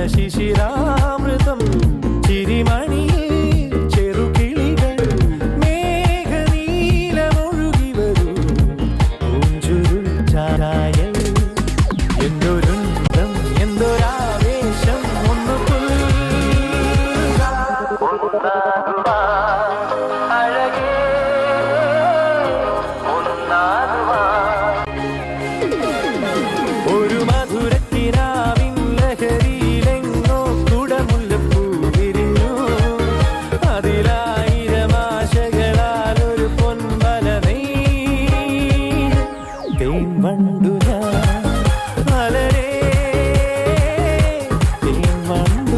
ശിശിരാമൃതം ചിരിമണിയിൽ ചെറുകിളികൾ മേഘനീലമൊഴുകി വരൂ പൂഞ്ചുരുൾ ചാരായൽ എന്തൊരുന്തം എന്തൊരാവേശം ഒന്നു അഴകേ ഒരു മധുരക്കിനാവിൻ ലഹരിയിലെങ്ങോ കുടമുല്ലപ്പൂ വിരിഞ്ഞു അതിലായിരം ആശകളാൽ ഒരു പൊൻവല തേൻ വണ്ടു ഞാൻ മലരേ തേൻ വണ്ടു